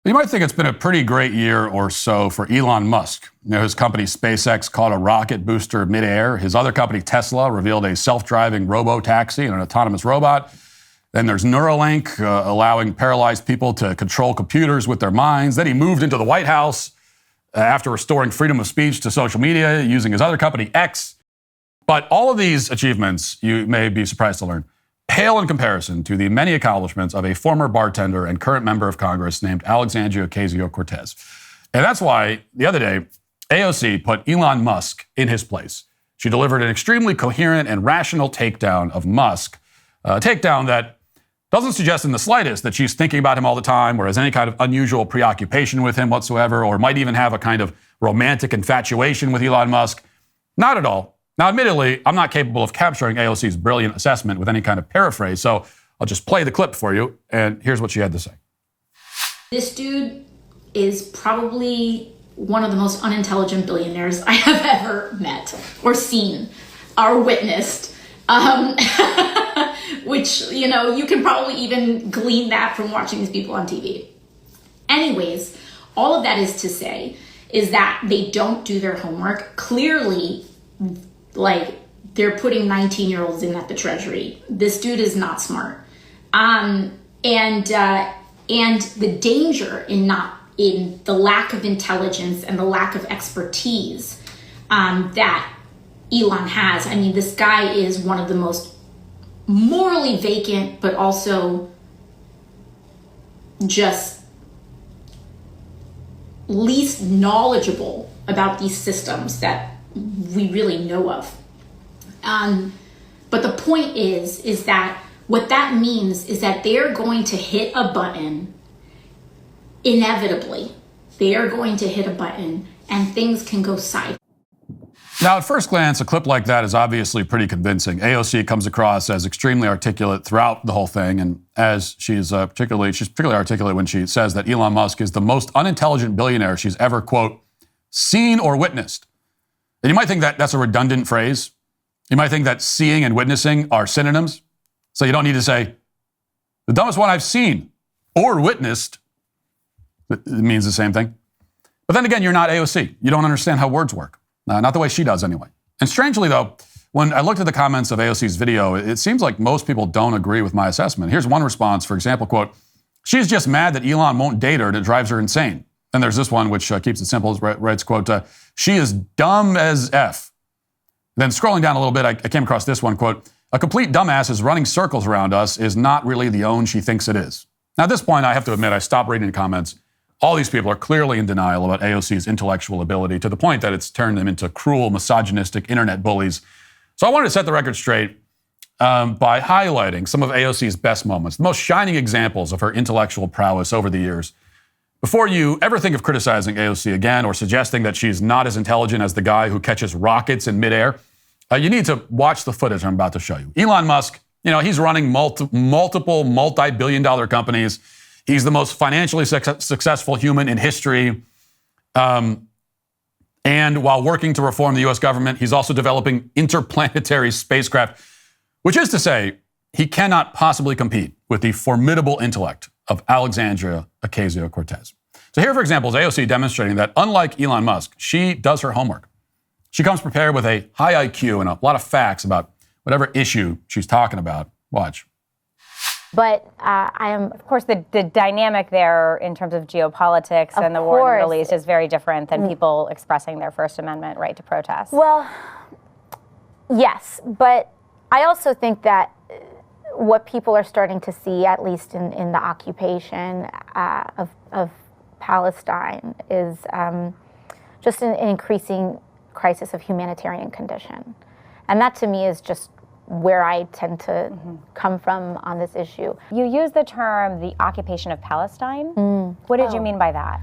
You might think it's been a pretty great year or so for Elon Musk. His company SpaceX caught a rocket booster midair. His other company, Tesla, revealed a self-driving robo-taxi and an autonomous robot. Then there's Neuralink, allowing paralyzed people to control computers with their minds. Then he moved into the White House after restoring freedom of speech to social media using his other company, X. But all of these achievements, you may be surprised to learn, pale in comparison to the many accomplishments of a former bartender and current member of Congress named Alexandria Ocasio-Cortez. And that's why the other day, AOC put Elon Musk in his place. She delivered an extremely coherent and rational takedown of Musk, a takedown that doesn't suggest in the slightest that she's thinking about him all the time or has any kind of unusual preoccupation with him whatsoever, or might even have a kind of romantic infatuation with Elon Musk. Not at all. Now, admittedly, I'm not capable of capturing AOC's brilliant assessment with any kind of paraphrase, so I'll just play the clip for you, and here's what she had to say. This dude is probably one of the most unintelligent billionaires I have ever met or seen or witnessed. Which, you can probably even glean that from watching these people on TV. Anyways, all of that is to say is that they don't do their homework. Clearly, they're putting 19-year-olds in at the Treasury. This dude is not smart. And the danger in the lack of intelligence and the lack of expertise that Elon has. I mean, this guy is one of the most morally vacant, but also just least knowledgeable about these systems that we really know of. But the point is that what that means is that they're going to hit a button inevitably. They are going to hit a button and things can go sideways. Now, at first glance, a clip like that is obviously pretty convincing. AOC comes across as extremely articulate throughout the whole thing, and as she's particularly articulate when she says that Elon Musk is the most unintelligent billionaire she's ever, quote, seen or witnessed. And you might think that that's a redundant phrase. You might think that seeing and witnessing are synonyms. So you don't need to say, the dumbest one I've seen or witnessed. It means the same thing. But then again, you're not AOC. You don't understand how words work. Not the way she does, anyway. And strangely, though, when I looked at the comments of AOC's video, it seems like most people don't agree with my assessment. Here's one response, for example, quote, she's just mad that Elon won't date her and it drives her insane. And there's this one, which keeps it simple, writes, quote, she is dumb as F. Then scrolling down a little bit, I came across this one, quote, a complete dumbass is running circles around us is not really the own she thinks it is. Now, at this point, I have to admit, I stopped reading the comments. All these people are clearly in denial about AOC's intellectual ability to the point that it's turned them into cruel, misogynistic internet bullies. So I wanted to set the record straight by highlighting some of AOC's best moments, the most shining examples of her intellectual prowess over the years. Before you ever think of criticizing AOC again or suggesting that she's not as intelligent as the guy who catches rockets in midair, you need to watch the footage I'm about to show you. Elon Musk, he's running multiple multi-billion-dollar companies. He's the most financially successful human in history. And while working to reform the U.S. government, he's also developing interplanetary spacecraft, which is to say, he cannot possibly compete with the formidable intellect of Alexandria Ocasio-Cortez. So here, for example, is AOC demonstrating that, unlike Elon Musk, she does her homework. She comes prepared with a high IQ and a lot of facts about whatever issue she's talking about. Watch. But of course, the dynamic there in terms of geopolitics and the war in the Middle East is very different than people expressing their First Amendment right to protest. Well, yes, but I also think that what people are starting to see, at least in the occupation of Palestine, is just an increasing crisis of humanitarian condition. And that, to me, is just where I tend to come from on this issue. You use the term the occupation of Palestine. What did you mean by that?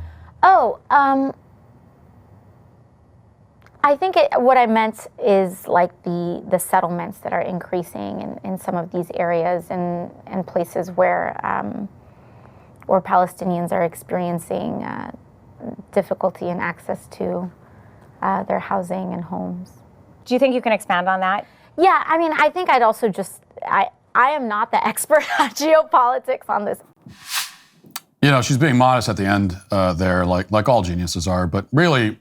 I think what I meant is like the settlements that are increasing in some of these areas and places where Palestinians are experiencing difficulty in access to their housing and homes. Do you think you can expand on that? Yeah, I mean, I think I'd also I am not the expert on geopolitics on this. You know, she's being modest at the end there, like all geniuses are. But really,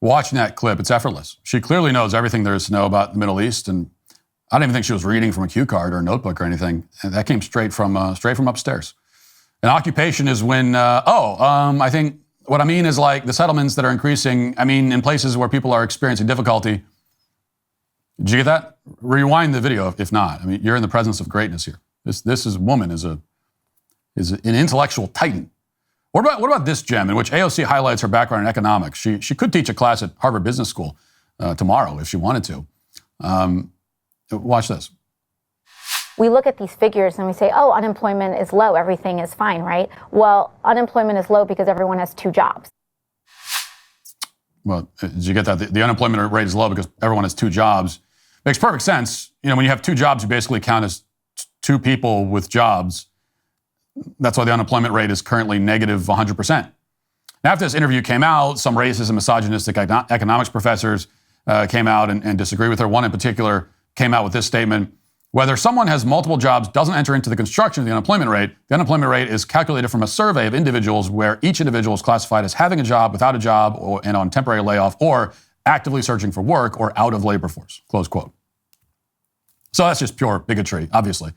watching that clip, it's effortless. She clearly knows everything there is to know about the Middle East, and I don't even think she was reading from a cue card or a notebook or anything. And that came straight from upstairs. An occupation is when, I think what I mean is like the settlements that are increasing. I mean, in places where people are experiencing difficulty. Did you get that? Rewind the video if not. I mean, you're in the presence of greatness here. This woman is an intellectual titan. What about this gem in which AOC highlights her background in economics? She could teach a class at Harvard Business School tomorrow if she wanted to. Watch this. We look at these figures and we say, oh, unemployment is low, everything is fine, right? Well, unemployment is low because everyone has 2 jobs. Well, did you get that? The unemployment rate is low because everyone has 2 jobs. Makes perfect sense. You know, when you have 2 jobs, you basically count as 2 people with jobs. That's why the unemployment rate is currently negative 100%. Now, after this interview came out, some racist and misogynistic economics professors came out and disagreed with her. One in particular came out with this statement: whether someone has multiple jobs doesn't enter into the construction of the unemployment rate. The unemployment rate is calculated from a survey of individuals where each individual is classified as having a job, without a job, and on temporary layoff, or actively searching for work, or out of labor force, close quote. So that's just pure bigotry, obviously.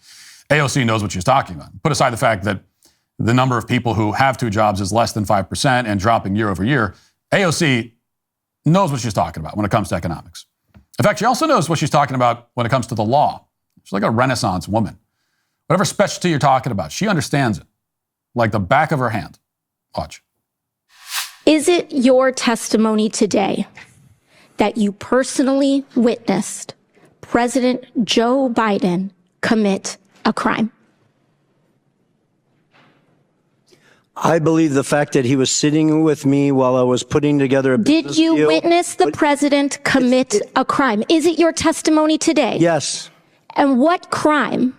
AOC knows what she's talking about. Put aside the fact that the number of people who have 2 jobs is less than 5% and dropping year over year. AOC knows what she's talking about when it comes to economics. In fact, she also knows what she's talking about when it comes to the law. She's like a Renaissance woman. Whatever specialty you're talking about, she understands it like the back of her hand. Watch. Is it your testimony today that you personally witnessed President Joe Biden commit a crime? I believe the fact that he was sitting with me while I was putting together a business Did you deal- witness the president commit a crime? Is it your testimony today? Yes. And what crime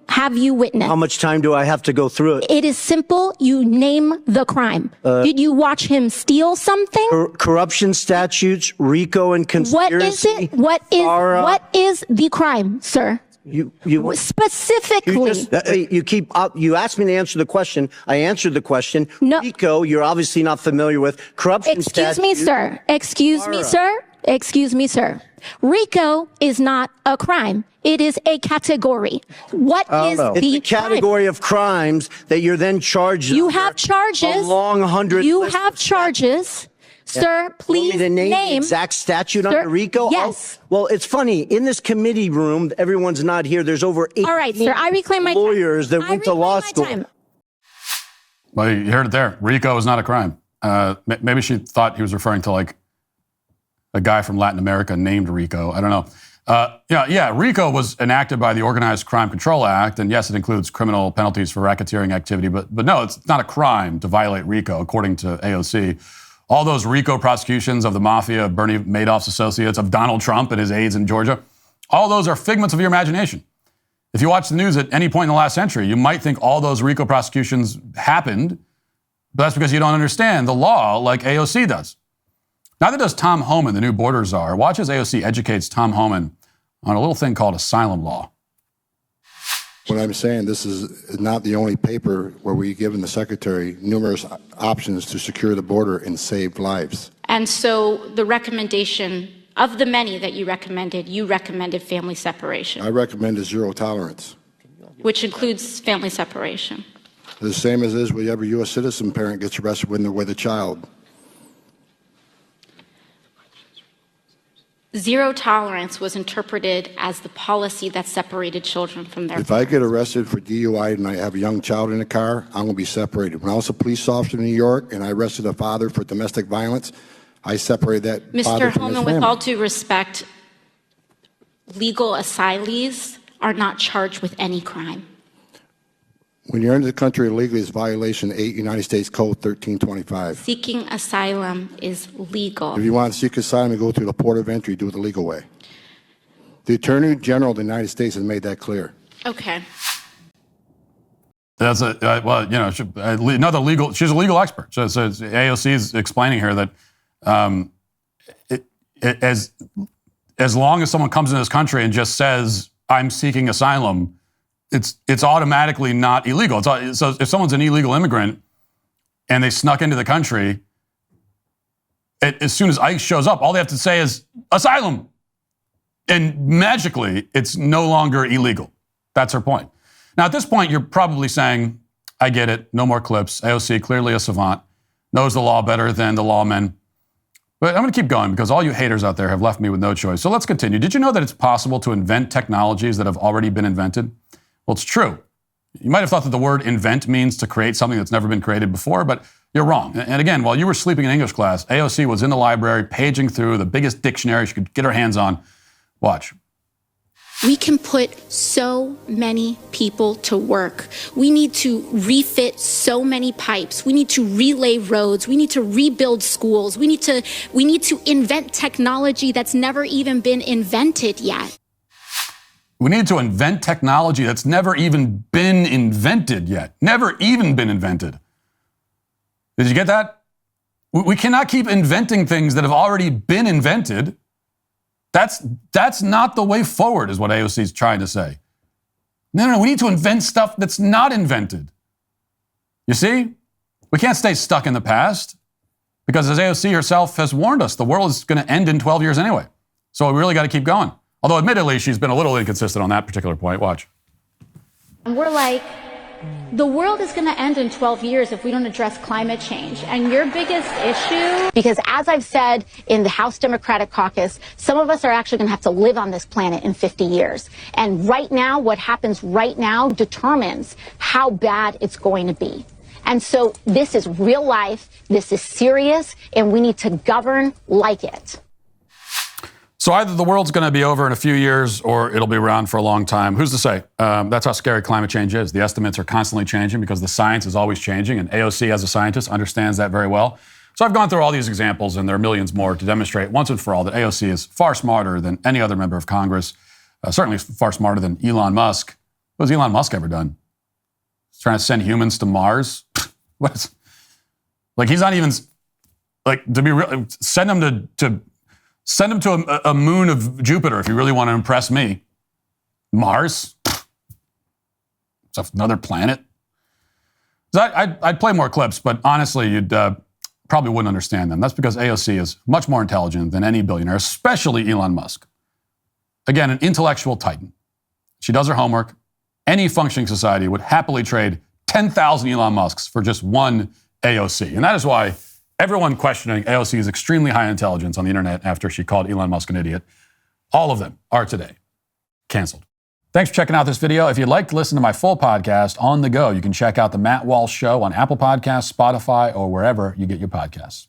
have you witnessed? How much time do I have to go through it? It is simple. You name the crime. Did you watch him steal something? Corruption statutes, RICO and conspiracy. What is it? What is the crime, sir? You Specifically. you asked me to answer the question. I answered the question. No. RICO, you're obviously not familiar with. Corruption Excuse statute. me, sir. Excuse me, sir. Excuse me, sir. RICO is not a crime. It is a category. What is the It's a category crime? of crimes that you're then charged. You under have charges. A long 100. You list have of charges. Sir, please Want me to name the exact statute under RICO? Yes. Well, it's funny. In this committee room, everyone's not here. There's over 8 All right, sir. I reclaim my time. lawyers that went to law school. Well, you heard it there. RICO is not a crime. Maybe she thought he was referring to like a guy from Latin America named Rico. I don't know. RICO was enacted by the Organized Crime Control Act, and yes, it includes criminal penalties for racketeering activity, but no, it's not a crime to violate RICO, according to AOC. All those RICO prosecutions of the mafia, of Bernie Madoff's associates, of Donald Trump and his aides in Georgia, all those are figments of your imagination. If you watch the news at any point in the last century, you might think all those RICO prosecutions happened, but that's because you don't understand the law like AOC does. Neither does Tom Homan, the new border czar. Watch as AOC educates Tom Homan on a little thing called asylum law. What I'm saying, this is not the only paper where we've given the secretary numerous options to secure the border and save lives. And so the recommendation of the many that you recommended family separation, I recommend a zero tolerance. which includes family separation. The same as is with every U.S. citizen parent gets arrested when they're with a child. Zero tolerance was interpreted as the policy that separated children from their If I get arrested for DUI and I have a young child in the car, I'm going to be separated. When I was a police officer in New York and I arrested a father for domestic violence, I separated that father Mr. from his Holman, family. with all due respect, legal asylees are not charged with any crime. When you're into the country illegally, it's violation 8 United States Code 1325. Seeking asylum is legal. If you want to seek asylum and go through the port of entry, do it the legal way. The Attorney General of the United States has made that clear. Okay. That's another legal. She's a legal expert. So AOC is explaining here that as long as someone comes into this country and just says, "I'm seeking asylum," it's automatically not illegal. So if someone's an illegal immigrant and they snuck into the country, as soon as ICE shows up, all they have to say is asylum. And magically, it's no longer illegal. That's her point. Now, at this point, you're probably saying, I get it, no more clips. AOC, clearly a savant, knows the law better than the lawmen. But I'm going to keep going because all you haters out there have left me with no choice. So let's continue. Did you know that it's possible to invent technologies that have already been invented? Well, it's true. You might have thought that the word invent means to create something that's never been created before, but you're wrong. And again, while you were sleeping in English class, AOC was in the library paging through the biggest dictionary she could get her hands on. Watch. We can put so many people to work. We need to refit so many pipes. We need to relay roads. We need to rebuild schools. We need to invent technology that's never even been invented yet. We need to invent technology that's never even been invented yet. Never even been invented. Did you get that? We cannot keep inventing things that have already been invented. That's not the way forward, is what AOC is trying to say. No, we need to invent stuff that's not invented. You see? We can't stay stuck in the past because, as AOC herself has warned us, the world is going to end in 12 years anyway. So we really got to keep going. Although, admittedly, she's been a little inconsistent on that particular point. Watch. And we're like, the world is going to end in 12 years if we don't address climate change. And your biggest issue? Because as I've said in the House Democratic Caucus, some of us are actually going to have to live on this planet in 50 years. And right now, what happens right now determines how bad it's going to be. And so this is real life, this is serious, and we need to govern like it. So either the world's going to be over in a few years or it'll be around for a long time. Who's to say? That's how scary climate change is. The estimates are constantly changing because the science is always changing, and AOC, as a scientist, understands that very well. So I've gone through all these examples, and there are millions more, to demonstrate once and for all that AOC is far smarter than any other member of Congress, certainly far smarter than Elon Musk. What has Elon Musk ever done? He's trying to send humans to Mars? He's not even, to be real, send him to a moon of Jupiter if you really want to impress me. Mars? It's another planet. I'd play more clips, but honestly, you'd probably wouldn't understand them. That's because AOC is much more intelligent than any billionaire, especially Elon Musk. Again, an intellectual titan. She does her homework. Any functioning society would happily trade 10,000 Elon Musks for just one AOC. And that is why everyone questioning AOC's extremely high intelligence on the internet after she called Elon Musk an idiot, all of them are today canceled. Thanks for checking out this video. If you'd like to listen to my full podcast on the go, you can check out The Matt Walsh Show on Apple Podcasts, Spotify, or wherever you get your podcasts.